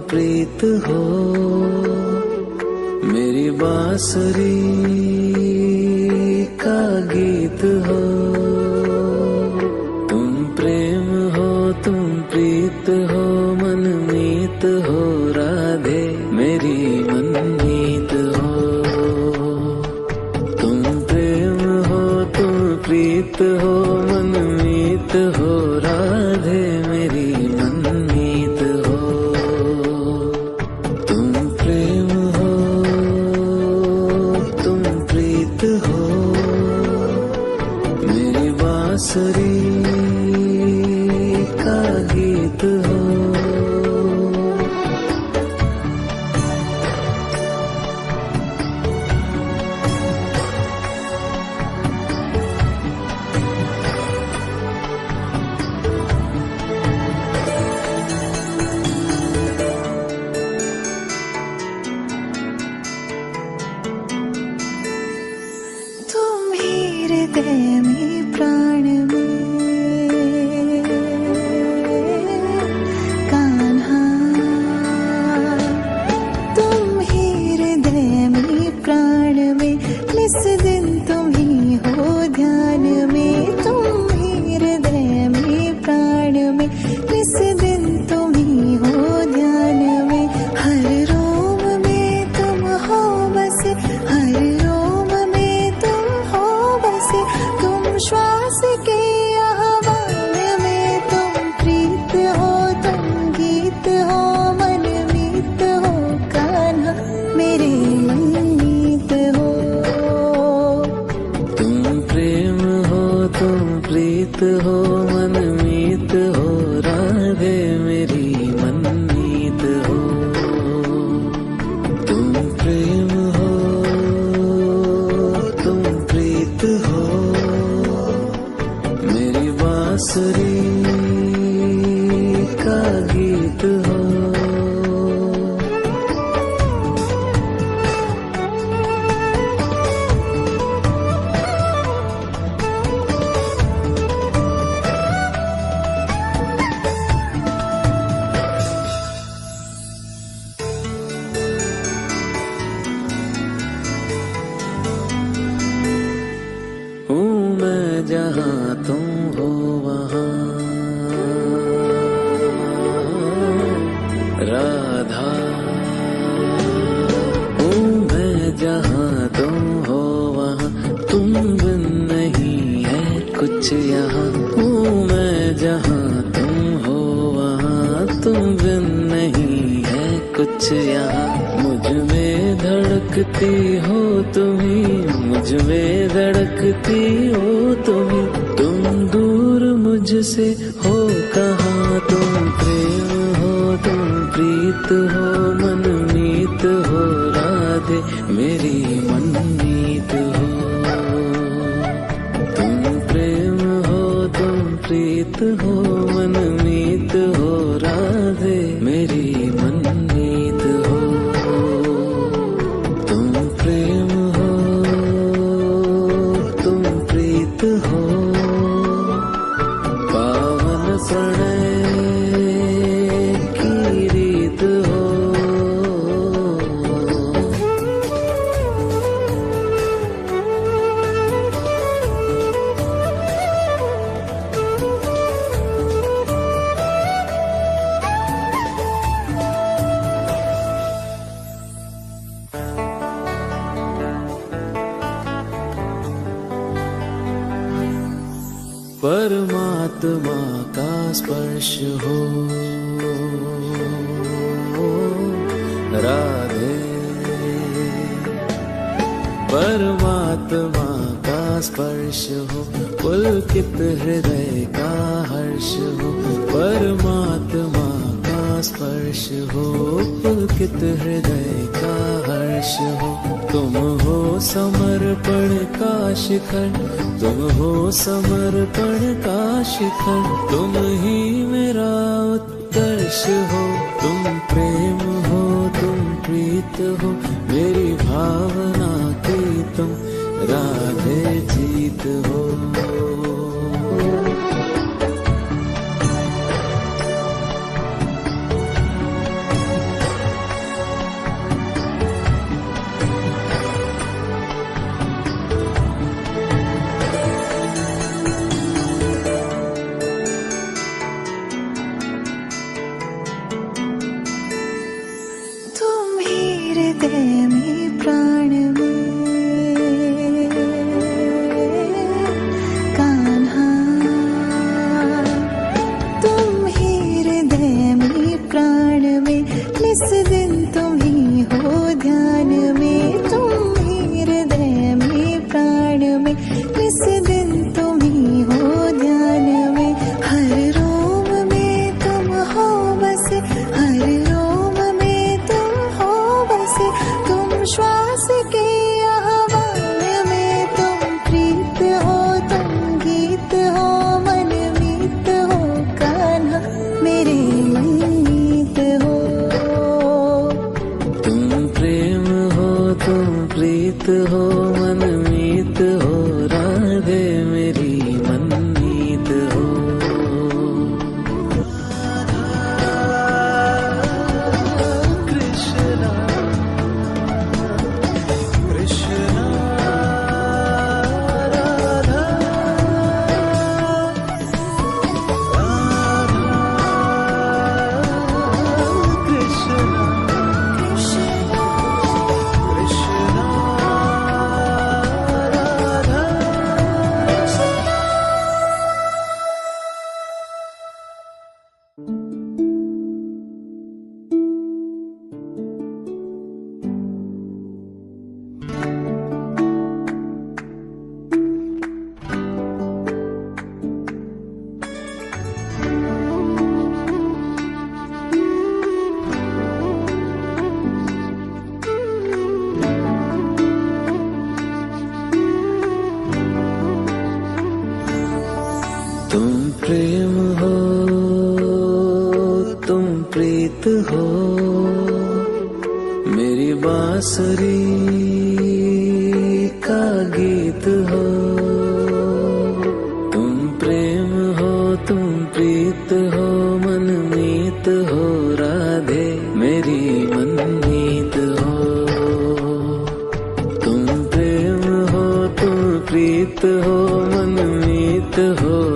प्रीत हो, मेरी बांसुरी का गीत हो। तुम प्रेम हो, तुम प्रीत हो, मनमीत हो राधे मेरी मनमीत हो। तुम प्रेम हो, तुम प्रीत हो, मनमीत हो राधे मेरी मनमीत हो। तुम प्रेम हो, तुम प्रीत हो, मेरी बांसुरी का गीत हो। हृदय में प्राण में कान्हा, तुम ही हृदय में प्राण में, निस दिन तुम ही हो ध्यान में। तुम ही हृदय में प्राण में, निस दिन तुम ही हो ध्यान में। हर रोम में तुम हो बसे, हर रोम में तुम हो बसे। तुम श्वास के आह्वान में, तुम प्रीत हो, तुम गीत हो, मनमीत हो कान्हा मेरे मनमीत हो। तुम प्रेम हो, तुम प्रीत हो, मनमीत हो राधे मेरी मनमीत हो। तुम प्रेम हो, तुम प्रीत हो, मेरी बांसुरी का गीत हो। हूँ मैं जहाँ तुम हो वहाँ राधा। हूँ मैं जहाँ तुम हो वहाँ, तुम बिन नहीं है कुछ यहाँ। हूँ मैं जहाँ तुम हो वहाँ, तुम बिन नहीं है कुछ यहाँ। मुझ में धड़कती हो तुम्ही, मुझ में धड़कती हो तुम्ही। तुम दूर मुझसे हो कहाँ, तुम प्रेम हो, तुम प्रीत हो, मनमीत हो राधे मेरी मनमीत हो। तुम प्रेम हो, तुम प्रीत हो, मनमीत हो राधे मेरी मनमीत हो। तुम प्रेम हो, तुम प्रीत हो, पावन प्रणय की रीत हो। परमात्मा का स्पर्श हो राधे, परमात्मा का स्पर्श हो, पुलकित हृदय का हर्ष हो। परमात्मा का स्पर्श हो, पुलकित हृदय का हर्ष हो। तुम हो समर्पण का शिखर, तुम हो समर्पण का शिखर। तुम ही मेरा उत्कर्ष हो। तुम प्रेम हो, तुम प्रीत हो, मेरी भावना की तुम राधे जीत हो। प्रीत हो, मेरी बांसुरी का गीत हो। तुम प्रेम हो, तुम प्रीत हो, मनमीत हो राधे, मेरी मनमीत हो। तुम प्रेम हो, तुम प्रीत हो, मनमीत हो